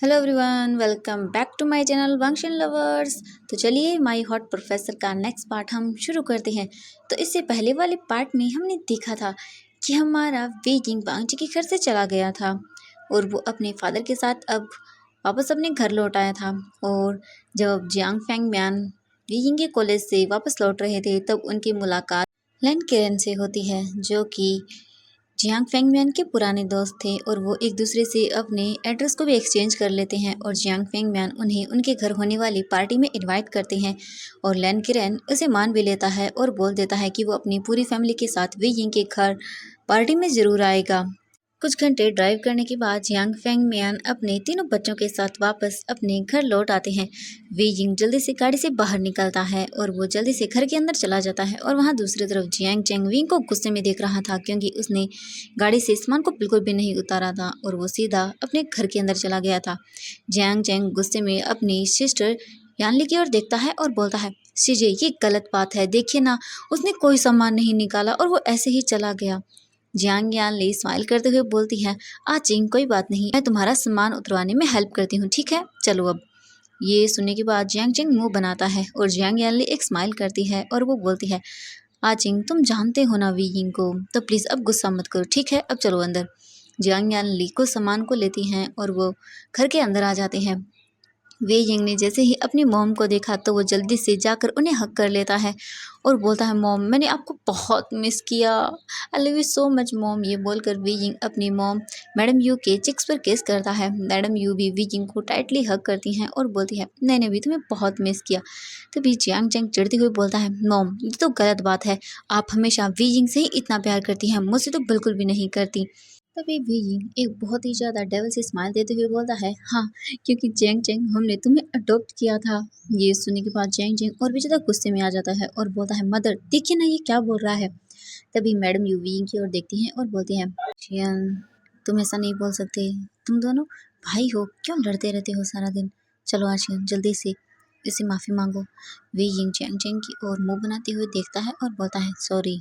Hello everyone, welcome back to my channel वंशन lovers. तो चलिए माय हॉट प्रोफेसर का नेक्स्ट पार्ट हम शुरू करते हैं। तो इससे पहले वाले पार्ट में हमने देखा था कि हमारा वे जिंग बांगची के घर से चला गया था और वो अपने फादर के साथ अब वापस अपने घर लौट आया था। और जब जियांग फेंग म्यान वे जिंग के कॉलेज से वापस लौट रहे थे तब उनकी मुलाकात लैन केरन से होती है, जो कि जियांग फेंगमियान के पुराने दोस्त थे और वो एक दूसरे से अपने एड्रेस को भी एक्सचेंज कर लेते हैं और जियांग फेंगमियान उन्हें उनके घर होने वाली पार्टी में इनवाइट करते हैं और लैन किरेन उसे मान भी लेता है और बोल देता है कि वो अपनी पूरी फैमिली के साथ वे यिंग के घर पार्टी में ज़रूर आएगा। कुछ घंटे ड्राइव करने के बाद जियांग फेंगमियान अपने तीनों बच्चों के साथ वापस अपने घर लौट आते हैं। वे यिंग जल्दी से गाड़ी से बाहर निकलता है और वो जल्दी से घर के अंदर चला जाता है और वहाँ दूसरी तरफ जियांग चेंग विंग को गुस्से में देख रहा था क्योंकि उसने गाड़ी से सामान को बिल्कुल भी नहीं उतारा था और वो सीधा अपने घर के अंदर चला गया था। जियांग चेंग गुस्से में अपनी सिस्टर यानली की ओर देखता है और बोलता है, सीजे ये गलत बात है, देखिए ना, उसने कोई सामान नहीं निकाला और वो ऐसे ही चला गया। जियांग यानली स्माइल करते हुए बोलती है, आचिंग कोई बात नहीं, मैं तुम्हारा सामान उतरवाने में हेल्प करती हूँ, ठीक है, चलो अब। ये सुनने के बाद जियांग चेंग मुंह बनाता है और जियांग यानली एक स्माइल करती है और वो बोलती है, आचिंग तुम जानते हो ना वी यिंग को, तो प्लीज़ अब गुस्सा मत करो, ठीक है, अब चलो अंदर। जियांग यानली कुछ सामान को लेती हैं और वो घर के अंदर आ जाते हैं। वे यिंग ने जैसे ही अपनी मॉम को देखा तो वो जल्दी से जाकर उन्हें हक कर लेता है और बोलता है, मॉम मैंने आपको बहुत मिस किया, I love you so much mom. ये बोलकर वे यिंग अपनी मॉम मैडम यू के चिक्स पर किस करता है। मैडम यू भी वी यिंग को टाइटली हक करती हैं और बोलती है, मैंने भी तुम्हें बहुत मिस किया। तभी जियांग चेंग चिढ़ते हुए बोलता है, मॉम ये तो गलत बात है, आप हमेशा वी यिंग से ही इतना प्यार करती हैं, मुझसे तो बिल्कुल भी नहीं करती। तभी वी यिंग एक बहुत ही ज़्यादा डेविल से स्माइल देते हुए बोलता है, हाँ, क्योंकि जेंग जेंग हमने तुम्हें अडॉप्ट किया था। ये सुनने के बाद जेंग जेंग और भी ज़्यादा गुस्से में आ जाता है और बोलता है, मदर देखिए ना ये क्या बोल रहा है। तभी मैडम यू वी यिंग की ओर देखती हैं और बोलती हैं, शियन तुम ऐसा नहीं बोल सकते, तुम दोनों भाई हो, क्यों लड़ते रहते हो सारा दिन। चलो आशियन जल्दी से इसे माफ़ी मांगो। वी यिंग जेंग जेंग की ओर मुँह बनाते हुए देखता है और बोलता है, सॉरी,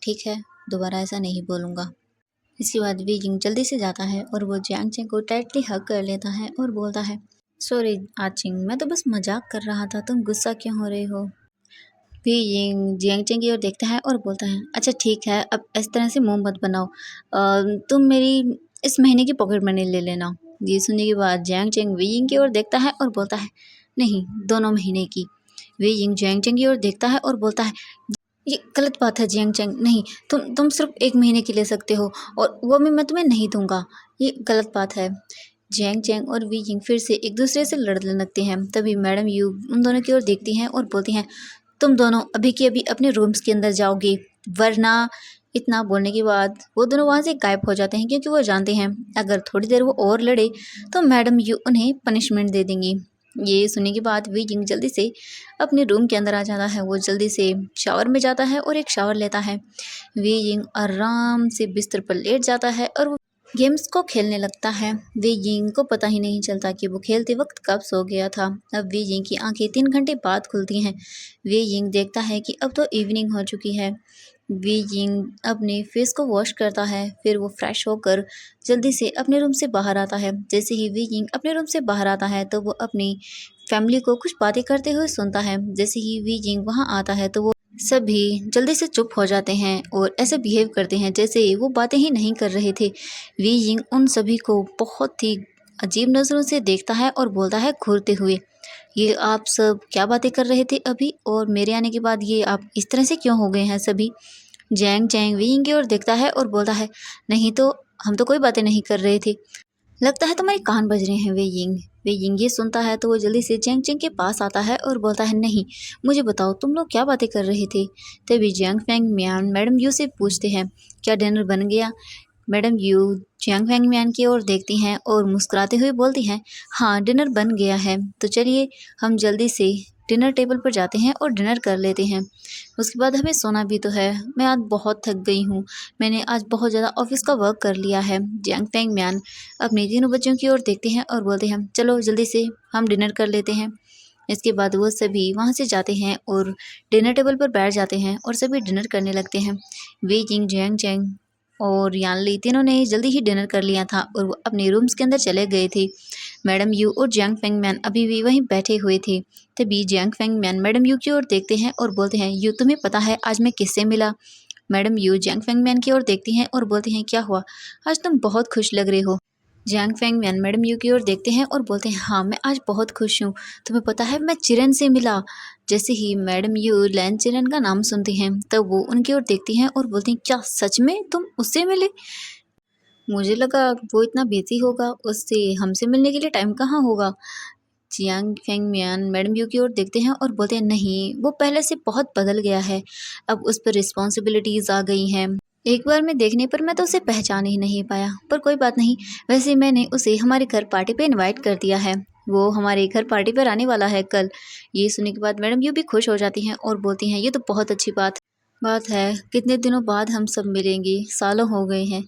ठीक है, दोबारा ऐसा नहीं बोलूँगा। इसके बाद वी यिंग जल्दी से जाता है और वो जियांग चेंग को टाइटली हग कर लेता है और बोलता है, सॉरी आचिंग, मैं तो बस मजाक कर रहा था, तुम गुस्सा क्यों हो रहे हो। वी यिंग जियांग चेंग की ओर देखता है और बोलता है, अच्छा ठीक है, अब इस तरह से मुंह मत बनाओ, तुम मेरी इस महीने की पॉकेट मनी ले लेना। ये सुनने के बाद जियांग चेंग वी यिंग की ओर देखता है और बोलता है, नहीं, दोनों महीने की। वी यिंग जियांग चेंग की ओर देखता है और बोलता है, ये गलत बात है जियांग चेंग, नहीं, तुम सिर्फ 1 महीने की ले सकते हो और वो भी मैं तुम्हें नहीं दूंगा, ये गलत बात है। जियांग चेंग और वी यिंग फिर से एक दूसरे से लड़ने लगते हैं। तभी मैडम यू उन दोनों की ओर देखती हैं और बोलती हैं, तुम दोनों अभी के अभी अपने रूम्स के अंदर जाओगे, वरना। इतना बोलने के बाद वो दोनों वहाँ से गायब हो जाते हैं क्योंकि वो जानते हैं अगर थोड़ी देर वो और लड़े तो मैडम यू उन्हें पनिशमेंट दे देंगी। ये सुनने के बाद वी यिंग जल्दी से अपने रूम के अंदर आ जाता है। वो जल्दी से शावर में जाता है और एक शावर लेता है। वी यिंग आराम से बिस्तर पर लेट जाता है और वो गेम्स को खेलने लगता है। वी यिंग को पता ही नहीं चलता कि वो खेलते वक्त कब सो गया था। अब वी यिंग की आंखें 3 घंटे बाद खुलती हैं। वी यिंग देखता है कि अब तो इवनिंग हो चुकी है। वी यिंग अपने फेस को वॉश करता है, फिर वो फ्रेश होकर जल्दी से अपने रूम से बाहर आता है। जैसे ही वी यिंग अपने रूम से बाहर आता है तो वो अपनी फैमिली को कुछ बातें करते हुए सुनता है। जैसे ही वी यिंग वहाँ आता है तो वो सभी जल्दी से चुप हो जाते हैं और ऐसे बिहेव करते हैं जैसे वो बातें ही नहीं कर रहे थे। वी यिंग उन सभी को बहुत ही अजीब नज़रों से देखता है और बोलता है घूरते हुए, ये आप सब क्या बातें कर रहे थे अभी, और मेरे आने के बाद ये आप इस तरह से क्यों हो गए हैं सभी। जैंग चैंग वी यिंग की ओर देखता है और बोलता है, नहीं तो हम तो कोई बातें नहीं कर रहे थे, लगता है तुम्हारे कान बज रहे हैं वे यिंग। वे यिंग ये सुनता है तो वो जल्दी से जियांग चेंग के पास आता है और बोलता है, नहीं, मुझे बताओ तुम लोग क्या बातें कर रहे थे। तभी जियांग फेंग म्यान मैडम यू से पूछते हैं, क्या डिनर बन गया। मैडम यू जियांग फेंग म्यान की ओर देखती हैं और मुस्कुराते हुए बोलती हैं, हाँ डिनर बन गया है, तो चलिए हम जल्दी से डिनर टेबल पर जाते हैं और डिनर कर लेते हैं, उसके बाद हमें सोना भी तो है, मैं आज बहुत थक गई हूँ, मैंने आज बहुत ज़्यादा ऑफिस का वर्क कर लिया है। जियांग फेंग म्यान अपने तीनों बच्चों की ओर देखते हैं और बोलते हैं, चलो जल्दी से हम डिनर कर लेते हैं। इसके बाद वो सभी वहाँ से जाते हैं और डिनर टेबल पर बैठ जाते हैं और सभी डिनर करने लगते हैं। वे यिंग जियांग चेंग और यानली तीनों ने जल्दी ही डिनर कर लिया था और वो अपने रूम्स के अंदर चले गए थे। मैडम यू और जियांग फेंग मैन अभी भी वहीं बैठे हुए थे। तभी Jiang Feng man madam you की ओर देखते हैं और बोलते हैं, यू तुम्हें पता है आज मैं किससे मिला? Madam you Jiang Feng man की ओर देखती हैं और बोलती हैं, क्या हुआ? आज तुम बहुत खुश लग रहे हो। Jiang Feng man madam you की ओर देखते हैं और बोलते हैं, हाँ मैं आज बहुत खुश हूँ। तुम्हें पता है मैं चिरन से मिला। जैसे ही मैडम यू लैन चिरन का नाम सुनती हैं तब वो उनकी ओर देखती हैं और बोलती हैं, क्या सच में तुम उससे मिले? मुझे लगा वो इतना बिजी होगा, उससे हमसे मिलने के लिए टाइम कहाँ होगा। Jiang Feng Miyan madam you की ओर देखते हैं और बोलते हैं, नहीं वो पहले से बहुत बदल गया है, अब उस पर रिस्पॉन्सिबिलिटीज आ गई हैं। एक बार में देखने पर मैं तो उसे पहचान ही नहीं पाया, पर कोई बात नहीं। वैसे मैंने उसे हमारे घर पार्टी पे इनवाइट कर दिया है, वो हमारे घर पार्टी पर आने वाला है कल। ये सुनने के बाद मैडम यू भी खुश हो जाती हैं और बोलती हैं, ये तो बहुत अच्छी बात है। कितने दिनों बाद हम सब मिलेंगे, सालों हो गए हैं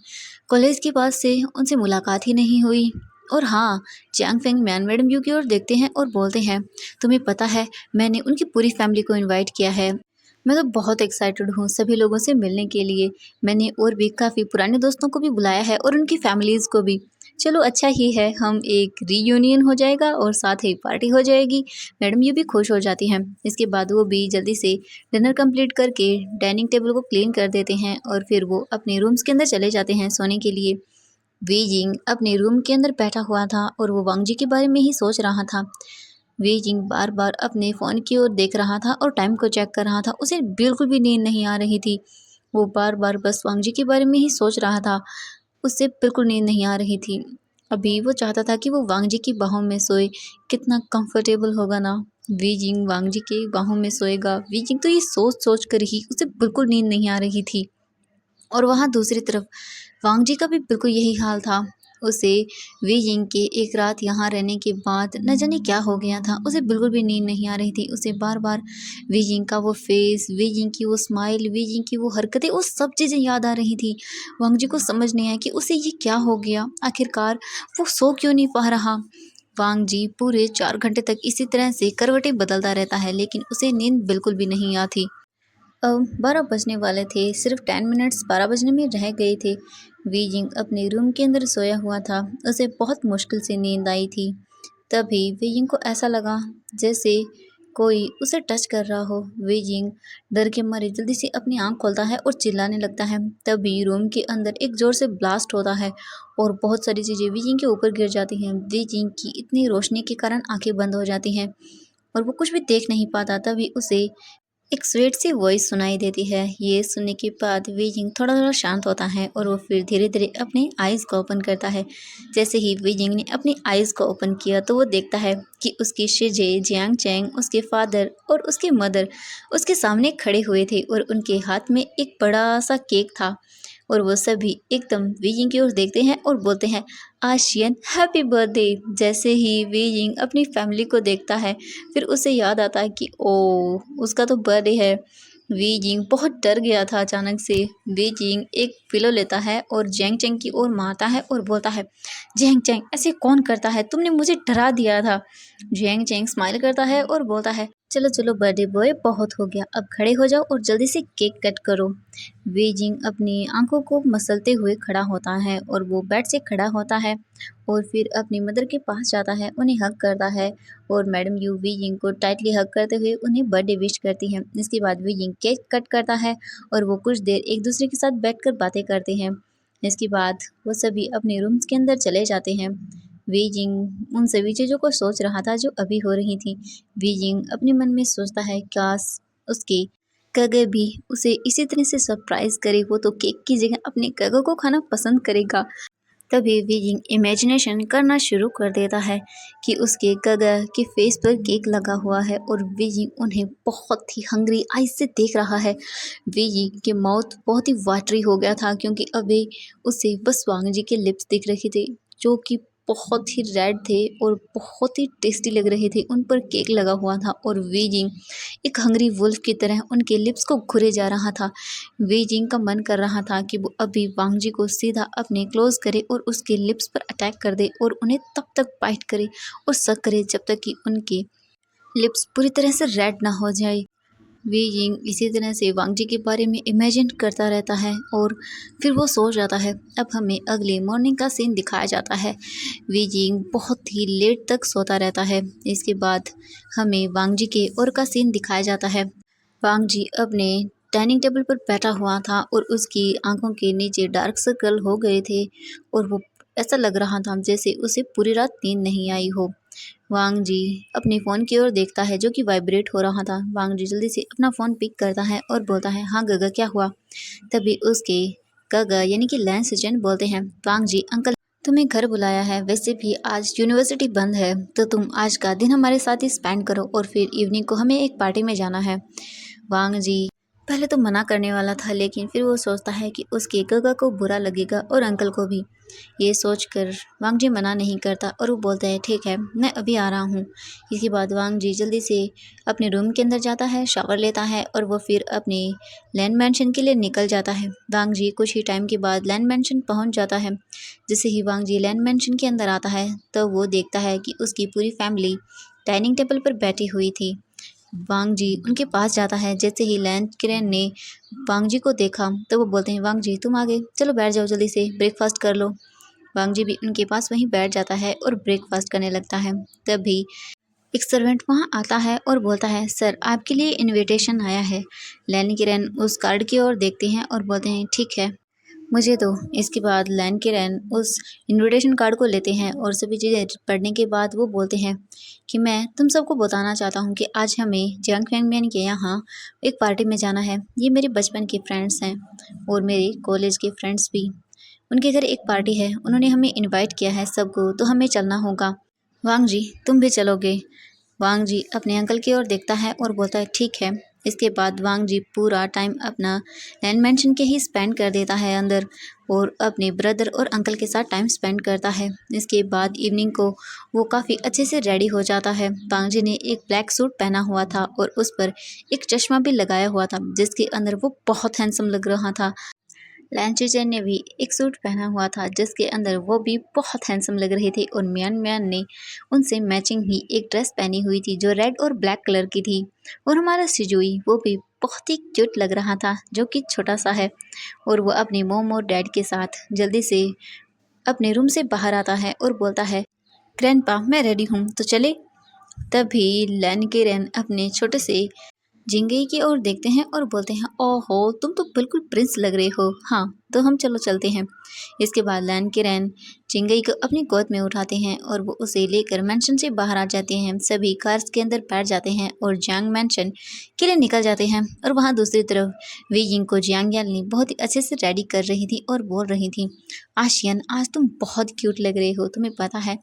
कॉलेज के बाद से उनसे मुलाकात ही नहीं हुई। और हाँ, Jiang Feng man madam you की ओर देखते हैं और बोलते हैं, तुम्हें पता है मैंने उनकी पूरी फैमिली को इनवाइट किया है। मैं तो बहुत एक्साइटेड हूँ सभी लोगों से मिलने के लिए। मैंने और भी काफ़ी पुराने दोस्तों को भी बुलाया है और उनकी फैमिलीज़ को भी। चलो अच्छा ही है, हम एक रीयूनियन हो जाएगा और साथ ही पार्टी हो जाएगी। मैडम ये भी खुश हो जाती हैं। इसके बाद वो भी जल्दी से डिनर कंप्लीट करके डाइनिंग टेबल को क्लीन कर देते हैं और फिर वो अपने रूम्स के अंदर चले जाते हैं सोने के लिए। वी जिंग अपने रूम के अंदर बैठा हुआ था और वो वांग जी के बारे में ही सोच रहा था। वी जिंग बार बार अपने फ़ोन की ओर देख रहा था और टाइम को चेक कर रहा था। उसे बिल्कुल भी नींद नहीं आ रही थी। वो बार बार बस वांग जी के बारे में ही सोच रहा था। उससे बिल्कुल नींद नहीं आ रही थी। अभी वो चाहता था कि वो वांग जी की बाहों में सोए। कितना कंफर्टेबल होगा ना, वी जिंग वांग जी के बाहों में सोएगा। वी जिंग तो ये सोच सोच कर ही उसे बिल्कुल नींद नहीं आ रही थी। और वहाँ दूसरी तरफ वांग जी का भी बिल्कुल यही हाल था। उसे वी यिंग के एक रात यहाँ रहने के बाद न जाने क्या हो गया था। उसे बिल्कुल भी नींद नहीं आ रही थी। उसे बार बार वी यिंग का वो फेस, वी यिंग की वो स्माइल, वी यिंग की वो हरकतें, वो सब चीज़ें याद आ रही थी। वांग जी को समझ नहीं आया कि उसे ये क्या हो गया। आखिरकार वो सो क्यों नहीं पा रहा। वांग जी पूरे 4 घंटे तक इसी तरह से करवटें बदलता रहता है, लेकिन उसे नींद बिल्कुल भी नहीं आती। अब 12 बजने वाले थे, सिर्फ 10 मिनट्स 12 बजने में रह गए थे। वी जिंग अपने रूम के अंदर सोया हुआ था। उसे बहुत मुश्किल से नींद आई थी। तभी वी जिंग को ऐसा लगा जैसे कोई उसे टच कर रहा हो। वी जिंग डर के मारे जल्दी से अपनी आंख खोलता है और चिल्लाने लगता है। तभी रूम के अंदर एक जोर से ब्लास्ट होता है और बहुत सारी चीज़ें वी जिंग के ऊपर गिर जाती हैं। वी जिंग की इतनी रोशनी के कारण आंखें बंद हो जाती हैं और वो कुछ भी देख नहीं पाता। तभी उसे एक स्वीट सी वॉइस सुनाई देती है। ये सुनने के बाद वीजिंग थोड़ा थोड़ा शांत होता है और वो फिर धीरे धीरे अपने आइज़ को ओपन करता है। जैसे ही वीजिंग ने अपनी आइज़ को ओपन किया तो वो देखता है कि उसकी शिजे, जियांग चैंग, उसके फादर और उसकी मदर उसके सामने खड़े हुए थे और उनके हाथ में एक बड़ा सा केक था। और वो सभी एकदम वीजिंग की ओर देखते हैं और बोलते हैं, आशियन हैप्पी बर्थडे। जैसे ही वीजिंग अपनी फैमिली को देखता है फिर उसे याद आता है कि ओ उसका तो बर्थडे है। वी जिंग बहुत डर गया था अचानक से। वी जिंग एक पिलो लेता है और जेंग चेंग की ओर मारता है और बोलता है, जेंग चेंग ऐसे कौन करता है, तुमने मुझे डरा दिया था। जेंग चेंग स्माइल करता है और बोलता है, चलो चलो बर्थडे बॉय बहुत हो गया, अब खड़े हो जाओ और जल्दी से केक कट करो। वी जिंग अपनी आंखों को मसलते हुए खड़ा होता है और वो बेड से खड़ा होता है और फिर अपनी मदर के पास जाता है, उन्हें हग करता है और मैडम यू वी जिंग को टाइटली हग करते हुए उन्हें बर्थडे विश करती हैं। इसके बाद वी जिंग केक कट करता है और वो कुछ देर एक दूसरे के साथ बैठकर बातें करते हैं। इसके बाद वो सभी अपने रूम्स के अंदर चले जाते हैं। वी जिंग उन सभी चीज़ों को सोच रहा था जो अभी हो रही थी। वी जिंग अपने मन में सोचता है, काश उसके कगे भी उसे इसी तरह से सरप्राइज करे, वो तो केक की जगह अपने कगो को खाना पसंद करेगा। तभी वीजिंग इमेजिनेशन करना शुरू कर देता है कि उसके गगा के फेस पर केक लगा हुआ है और वीजिंग उन्हें बहुत ही हंग्री आइज से देख रहा है। वीजिंग के माउथ बहुत ही वाटरी हो गया था क्योंकि अभी उसे बस वांग जी के लिप्स दिख रहे थे जो कि बहुत ही रेड थे और बहुत ही टेस्टी लग रहे थे। उन पर केक लगा हुआ था और वीजिंग एक हंग्री वुल्फ की तरह उनके लिप्स को घुरे जा रहा था। वे जिंग का मन कर रहा था कि वो अभी वांग जी को सीधा अपने क्लोज करे और उसके लिप्स पर अटैक कर दे और उन्हें तब तक बाइट करे और सक करे जब तक कि उनके लिप्स पूरी तरह से रेड ना हो जाए। वी यिंग इसी तरह से वांग जी के बारे में इमेजिन करता रहता है और फिर वो सो जाता है। अब हमें अगले मॉर्निंग का सीन दिखाया जाता है। वी यिंग बहुत ही लेट तक सोता रहता है। इसके बाद हमें वांग जी के और का सीन दिखाया जाता है। वांग जी अपने डाइनिंग टेबल पर बैठा हुआ था और उसकी आंखों के नीचे डार्क सर्कल हो गए थे और वो ऐसा लग रहा था जैसे उसे पूरी रात नींद नहीं आई हो। वांग जी अपने फ़ोन की ओर देखता है जो कि वाइब्रेट हो रहा था। वांग जी जल्दी से अपना फ़ोन पिक करता है और बोलता है, हाँ गगा क्या हुआ? तभी उसके गगा यानी कि लैन सचिन बोलते हैं, वांग जी अंकल तुम्हें घर बुलाया है। वैसे भी आज यूनिवर्सिटी बंद है तो तुम आज का दिन हमारे साथ ही स्पेंड करो और फिर इवनिंग को हमें एक पार्टी में जाना है। वांग जी पहले तो मना करने वाला था लेकिन फिर वो सोचता है कि उसके गगा को बुरा लगेगा और अंकल को भी। ये सोचकर वांग जी मना नहीं करता और वो बोलता है, ठीक है मैं अभी आ रहा हूँ। इसके बाद वांग जी जल्दी से अपने रूम के अंदर जाता है, शावर लेता है और वो फिर अपने लैंड मैंशन के लिए निकल जाता है। वांग जी कुछ ही टाइम के बाद लैंड मैंशन पहुँच जाता है। जैसे ही वांग जी लैंड मैंशन के अंदर आता है तो वो देखता है कि उसकी पूरी फैमिली डाइनिंग टेबल पर बैठी हुई थी। वांग जी उनके पास जाता है। जैसे ही लैन किरण ने वांग जी को देखा तो वो बोलते हैं, वांग जी तुम आ गए, चलो बैठ जाओ जल्दी से ब्रेकफास्ट कर लो। वांग जी भी उनके पास वहीं बैठ जाता है और ब्रेकफास्ट करने लगता है। तभी एक सर्वेंट वहाँ आता है और बोलता है, सर आपके लिए इनविटेशन आया है। लैन किरण उस कार्ड की ओर देखते हैं और बोलते हैं, ठीक है मुझे दो। इसके बाद लैन किरण उस इनविटेशन कार्ड को लेते हैं और सभी चीज़ें पढ़ने के बाद वो बोलते हैं कि मैं तुम सबको बताना चाहता हूँ कि आज हमें जियांग फैंगमिन के यहाँ एक पार्टी में जाना है। ये मेरे बचपन के फ्रेंड्स हैं और मेरे कॉलेज के फ्रेंड्स भी। उनके घर एक पार्टी है, उन्होंने हमें इनवाइट किया है सबको, तो हमें चलना होगा। वांग जी तुम भी चलोगे? वांग जी अपने अंकल की ओर देखता है और बोलता है, ठीक है। इसके बाद वांग जी पूरा टाइम अपना लैंड मैंशन के ही स्पेंड कर देता है अंदर और अपने ब्रदर और अंकल के साथ टाइम स्पेंड करता है। इसके बाद इवनिंग को वो काफ़ी अच्छे से रेडी हो जाता है। वांग जी ने एक ब्लैक सूट पहना हुआ था और उस पर एक चश्मा भी लगाया हुआ था जिसके अंदर वो बहुत हैंडसम लग रहा था। लैंचुचन ने भी एक सूट पहना हुआ था जिसके अंदर वो भी बहुत हैंडसम लग रहे थे और मियान मियान ने उनसे मैचिंग ही एक ड्रेस पहनी हुई थी जो रेड और ब्लैक कलर की थी। और हमारा सिजुई वो भी बहुत ही क्यूट लग रहा था जो कि छोटा सा है और वो अपने मोम और डैड के साथ जल्दी से अपने रूम से बाहर आता है और बोलता है, ग्रैंडपा मैं रेडी हूँ तो चले। तभी लैन के रैन अपने छोटे से जिंगई की ओर देखते हैं और बोलते हैं, ओहो तुम तो बिल्कुल प्रिंस लग रहे हो। हाँ तो हम चलो चलते हैं। इसके बाद लैन के रैन जिंगई को अपनी गोद में उठाते हैं और वो उसे लेकर मैंशन से बाहर आ जाते हैं। सभी कार्स के अंदर बैठ जाते हैं और जियांग मैंशन के लिए निकल जाते हैं। और वहाँ दूसरी तरफ वी यिंग को जियांग याली बहुत ही अच्छे से रेडी कर रही थी और बोल रही थी, आशियन आज तुम बहुत क्यूट लग रहे हो, तुम्हें पता है।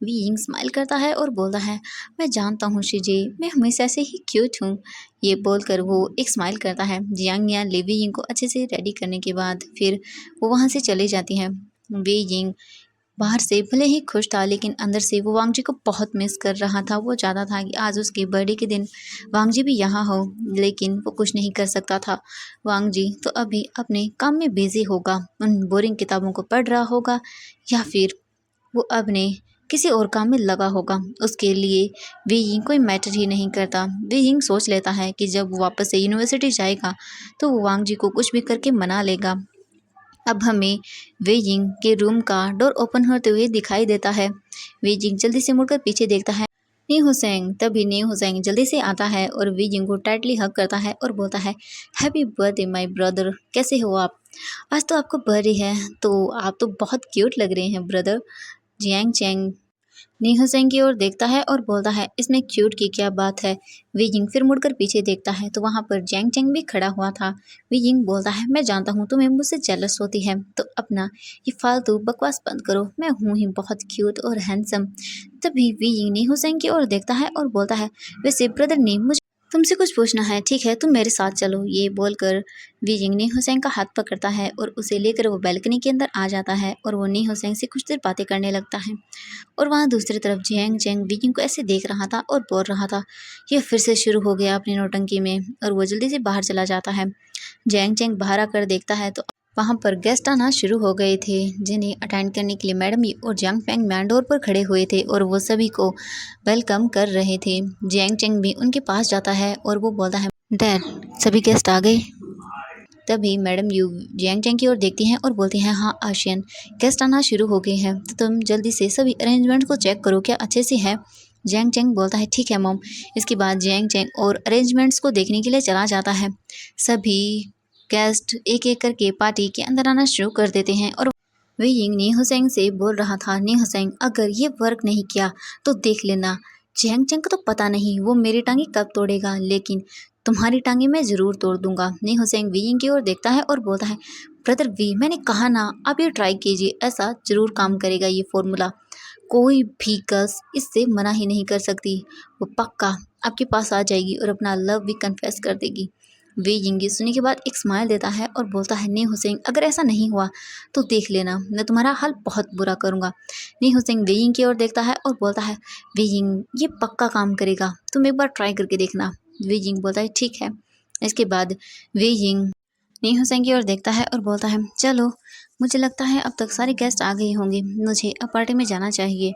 वी यिंग स्माइल करता है और बोलता है, मैं जानता हूँ शीजे, मैं हमेशा से ही क्यूट हूँ। ये बोलकर वो एक स्माइल करता है। जियांग या वी यिंग को अच्छे से रेडी करने के बाद फिर वो वहाँ से चली जाती हैं। वी यिंग बाहर से भले ही खुश था लेकिन अंदर से वो वांग जी को बहुत मिस कर रहा था। वो चाहता था कि आज उसके बर्थडे के दिन वांग जी भी यहाँ हो लेकिन वो कुछ नहीं कर सकता था। वांग जी तो अभी अपने काम में बिजी होगा, उन बोरिंग किताबों को पढ़ रहा होगा या फिर वो अपने किसी और काम में लगा होगा। उसके लिए वी यिंग कोई मैटर ही नहीं करता। वी यिंग सोच लेता है कि जब वो वापस से यूनिवर्सिटी जाएगा तो वो वांग जी को कुछ भी करके मना लेगा। अब हमें वे यिंग के रूम का डोर ओपन होते हुए दिखाई देता है। वे यिंग जल्दी से मुड़कर पीछे देखता है। नी हुसैन तभी नी हुसैन जल्दी से आता है और वी यिंग को टाइटली हग करता है और बोलता है, हैप्पी बर्थडे माय ब्रदर, कैसे हो आप? आज तो आपको बर्थडे है तो आप तो बहुत क्यूट लग रहे हैं ब्रदर। जियांग चैंग नी हुसैन की ओर देखता है और बोलता है, इसमें क्यूट की क्या बात है। वी यिंग फिर मुड़कर पीछे देखता है तो वहाँ पर जैंग चैंग भी खड़ा हुआ था। वी यिंग बोलता है, मैं जानता हूँ तुम्हें मुझसे जेलस होती है तो अपना ये फालतू बकवास बंद करो, मैं हूँ ही बहुत क्यूट और हैंडसम। तभी वी यिंग नी हुसैन की ओर देखता है और बोलता है, वैसे ब्रदर ने मुझे तुमसे कुछ पूछना है, ठीक है तुम मेरे साथ चलो। ये बोलकर वी यिंग नी हुसैन का हाथ पकड़ता है और उसे लेकर वो बैल्कनी के अंदर आ जाता है और वो नी हुसैन से कुछ देर बातें करने लगता है। और वहाँ दूसरी तरफ जियांग चैंग वी यिंग को ऐसे देख रहा था और बोल रहा था, ये फिर से शुरू हो गया अपनी नौटंकी में, और वो जल्दी से बाहर चला जाता है। जियांग चैंग बाहर आकर देखता है तो वहाँ पर गेस्ट आना शुरू हो गए थे जिन्हें अटेंड करने के लिए मैडम यी और जियांग फैंग मैन डोर पर खड़े हुए थे और वो सभी को वेलकम कर रहे थे। जियांग चैंग भी उनके पास जाता है और वो बोलता है, डैड, सभी गेस्ट आ गए। तभी मैडम यू जियांग चैंग की ओर देखती हैं और बोलती हैं, हाँ आशियन, गेस्ट आना शुरू हो गए हैं, तो तुम जल्दी से सभी अरेंजमेंट्स को चेक करो क्या अच्छे से है। जियांग चैंग बोलता है, ठीक है मॉम। इसके बाद जियांग चैंग और अरेंजमेंट्स को देखने के लिए चला जाता है। सभी गेस्ट एक एक करके पार्टी के अंदर आना शुरू कर देते हैं और वे यिंग नी हुसैन से बोल रहा था, नी हुसैन, अगर ये वर्क नहीं किया तो देख लेना। जियांग चैंग को तो पता नहीं वो मेरी टांगे कब तोड़ेगा, लेकिन तुम्हारी टांगे मैं जरूर तोड़ दूंगा। नी हुसैन वी यिंग की ओर देखता है और बोलता है, ब्रदर वी, मैंने कहा ना आप ये ट्राई कीजिए, ऐसा जरूर काम करेगा ये फॉर्मूला। कोई भी गर्ल्स इससे मना ही नहीं कर सकती। वो पक्का आपके पास आ जाएगी और अपना लव भी कन्फेस कर देगी। वे यिंग सुनने के बाद एक स्माइल देता है और बोलता है, नी हुसैन, अगर ऐसा नहीं हुआ तो देख लेना, मैं तुम्हारा हाल बहुत बुरा करूंगा। नी हुसैन वे यिंग की ओर देखता है और बोलता है, वे यिंग, ये पक्का काम करेगा, तुम एक बार ट्राई करके देखना। वे यिंग बोलता है, ठीक है। इसके बाद वे यिंग नी हुसैन की ओर देखता है और बोलता है, चलो, मुझे लगता है अब तक सारे गेस्ट आ गए होंगे, मुझे अब पार्टी में जाना चाहिए,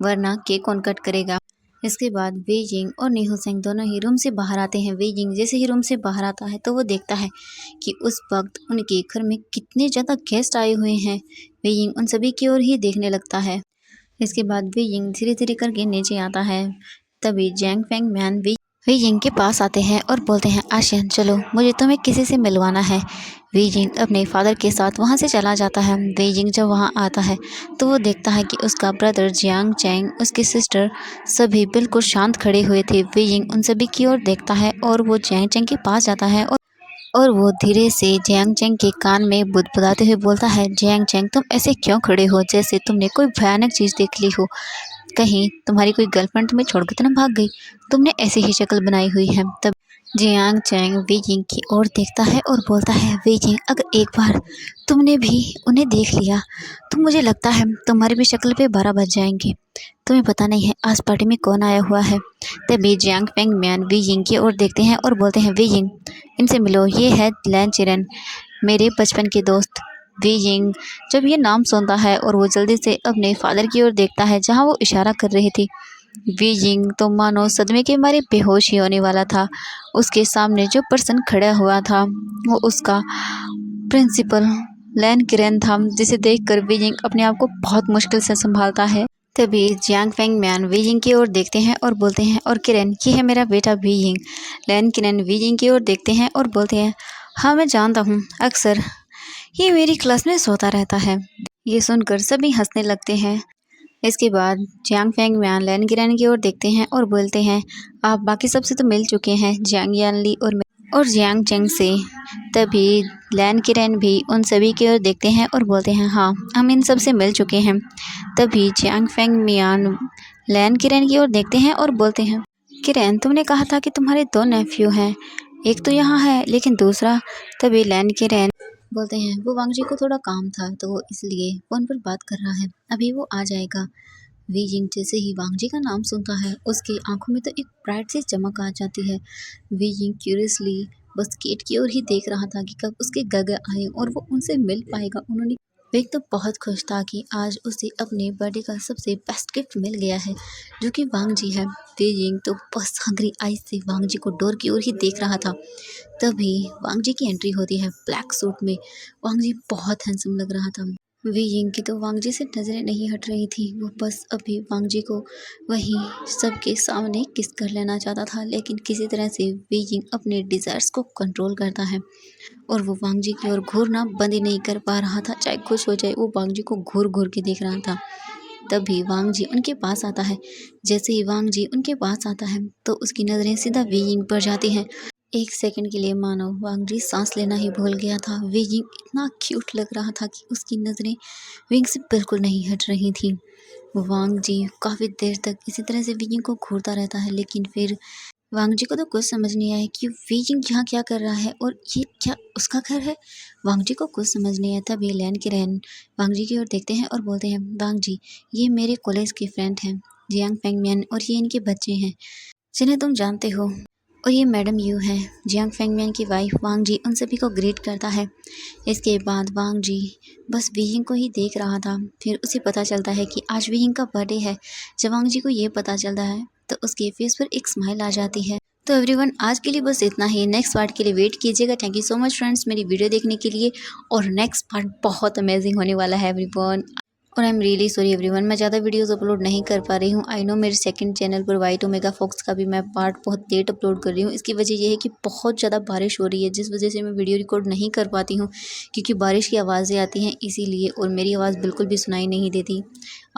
वरना केक कौन कट करेगा। इसके बाद वे यिंग और नी हुसैन दोनों ही रूम से बाहर आते हैं। वे यिंग जैसे ही रूम से बाहर आता है तो वो देखता है कि उस वक्त उनके घर में कितने ज़्यादा गेस्ट आए हुए हैं। वे यिंग उन सभी की ओर ही देखने लगता है। इसके बाद वे यिंग धीरे धीरे करके नीचे आता है। तभी जैंग फेंग मैन वे यिंग के पास आते हैं और बोलते हैं, आशियन, चलो, मुझे तुम्हें किसी से मिलवाना है। वे यिंग अपने फादर के साथ वहाँ से चला जाता है। वे यिंग जब वहाँ आता है तो वो देखता है कि उसका ब्रदर जियांग चैंग, उसकी सिस्टर, सभी बिल्कुल शांत खड़े हुए थे। वे यिंग उन सभी की ओर देखता है और वो जियांग चैंग के पास जाता है और वो धीरे से जियांग चैंग के कान में बुदबुदाते हुए बोलता है, जियांग चैंग, तुम ऐसे क्यों खड़े हो जैसे तुमने कोई भयानक चीज़ देख ली हो। कहीं तुम्हारी कोई गर्लफ्रेंड तुम्हें छोड़कर तो ना भाग गई, तुमने ऐसी ही शक्ल बनाई हुई है। तब जियांग चैंग वे यिंग की ओर देखता है और बोलता है, वे यिंग, अगर एक बार तुमने भी उन्हें देख लिया तो मुझे लगता है तुम्हारी भी शक्ल पे 12 बज जाएंगे। तुम्हें पता नहीं है आज पार्टी में कौन आया हुआ है। तभी जियांग फेंग मैन वे यिंग की ओर देखते हैं और बोलते हैं, वे यिंग, इनसे मिलो, ये है लैन चिरन, मेरे बचपन के दोस्त। वे यिंग जब ये नाम सुनता है और वो जल्दी से अपने फादर की ओर देखता है जहाँ वो इशारा कर रहे थे। वे यिंग तो मानो सदमे के मारे बेहोश ही होने वाला था। उसके सामने जो पर्सन खड़ा हुआ था वो उसका प्रिंसिपल लैन किरेन था, जिसे देखकर वे यिंग अपने आप को बहुत मुश्किल से संभालता है। तभी जियांग फेंग मैन वे यिंग की ओर देखते हैं और बोलते हैं, और किरेन, ये है मेरा बेटा वे यिंग। लैन किरेन वे यिंग की ओर देखते हैं और बोलते हैं, हाँ मैं जानता हूँ, अक्सर ये मेरी क्लास में सोता रहता है। ये सुनकर सभी हंसने लगते हैं। इसके बाद जियांग फेंग म्यान लैन किरेन की ओर देखते हैं और बोलते हैं, आप बाकी सबसे तो मिल चुके हैं, जियांग यानली और जियांग चेंग से। तभी लैन किरेन भी उन सभी की ओर देखते हैं और बोलते हैं, हाँ हम इन सब से मिल चुके हैं। तभी जियांग फेंग मियान लैन किरेन की ओर देखते हैं और बोलते हैं, किरेन, तुमने कहा था कि तुम्हारे 2 नेफ्यू हैं, एक तो यहाँ है लेकिन दूसरा। तभी लैन किरेन बोलते हैं, वो वांगजी को थोड़ा काम था तो वो इसलिए फ़ोन पर बात कर रहा है, अभी वो आ जाएगा। वी यिंग जैसे ही वांगजी का नाम सुनता है उसकी आंखों में तो एक ब्राइट सी चमक आ जाती है। वी यिंग क्यूरियसली बस गेट की ओर ही देख रहा था कि कब उसके गगे आए और वो उनसे मिल पाएगा। उन्होंने वेग तो बहुत खुश था कि आज उसे अपने बर्थडे का सबसे बेस्ट गिफ्ट मिल गया है, जो कि वांगजी है। वी यिंग तो बस हंग्री आइज से वांगजी को डोर की ओर ही देख रहा था। तभी वांगजी की एंट्री होती है ब्लैक सूट में। वांगजी बहुत हैंडसम लग रहा था। वी यिंग की तो वांगजी से नजरें नहीं हट रही थी। वो बस अभी वांगजी को वहीं सबके सामने किस कर लेना चाहता था, लेकिन किसी तरह से वी यिंग अपने डिज़ायर्स को कंट्रोल करता है और वो वांगजी की ओर घूरना बंद ही नहीं कर पा रहा था। चाहे खुश हो जाए, वो वांगजी को घूर घूर के देख रहा था। तभी वांगजी उनके पास आता है। जैसे ही वांगजी उनके पास आता है तो उसकी नज़रें सीधा वी यिंग पर जाती हैं। एक सेकंड के लिए मानो वांगजी सांस लेना ही भूल गया था। वे यिंग इतना क्यूट लग रहा था कि उसकी नज़रें विंग से बिल्कुल नहीं हट रही थी। वांगजी काफ़ी देर तक इसी तरह से वी यिंग को घूरता रहता है, लेकिन फिर वांगजी को तो कुछ समझ नहीं आया कि वी यिंग यहाँ क्या कर रहा है और ये क्या उसका घर है। वांगजी को कुछ समझ नहीं आया। तभी लैन के रहन वांगजी की ओर देखते हैं और बोलते हैं, वांगजी, ये मेरे कॉलेज के फ्रेंड हैं, जियांग फेंगमियन, और ये इनके बच्चे हैं जिन्हें तुम जानते हो, और ये मैडम यू हैं, जियांग फेंगमियन की वाइफ। वांगजी उन सभी को ग्रीट करता है। इसके बाद वांगजी बस वी यिंग को ही देख रहा था। फिर उसे पता चलता है कि आज वी यिंग का बर्थडे है। जब वांगजी को ये पता चलता है तो उसके फेस पर एक स्माइल आ जाती है। तो एवरीवन आज के लिए बस इतना ही। नेक्स्ट पार्ट के लिए वेट कीजिएगा। Thank you so much friends मेरी वीडियो देखने के लिए। और नेक्स्ट पार्ट बहुत अमेजिंग होने वाला है एवरीवन। और I am really sorry everyone, मैं ज़्यादा वीडियोस अपलोड नहीं कर पा रही हूँ। आई नो मेरे सेकंड चैनल पर वाइट ओमेगा फॉक्स का भी मैं पार्ट बहुत लेट अपलोड कर रही हूँ। इसकी वजह ये है कि बहुत ज़्यादा बारिश हो रही है, जिस वजह से मैं वीडियो रिकॉर्ड नहीं कर पाती हूँ, क्योंकि बारिश की आवाज़ें आती हैं इसीलिए, और मेरी आवाज़ बिल्कुल भी सुनाई नहीं देती।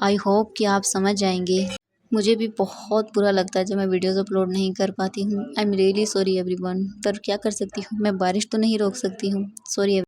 आई होप कि आप समझ जाएंगे। मुझे भी बहुत बुरा लगता है जब मैं वीडियोस अपलोड नहीं कर पाती हूँ। I am really sorry everyone, पर क्या कर सकती हूँ, मैं बारिश तो नहीं रोक सकती हूँ। सॉरी।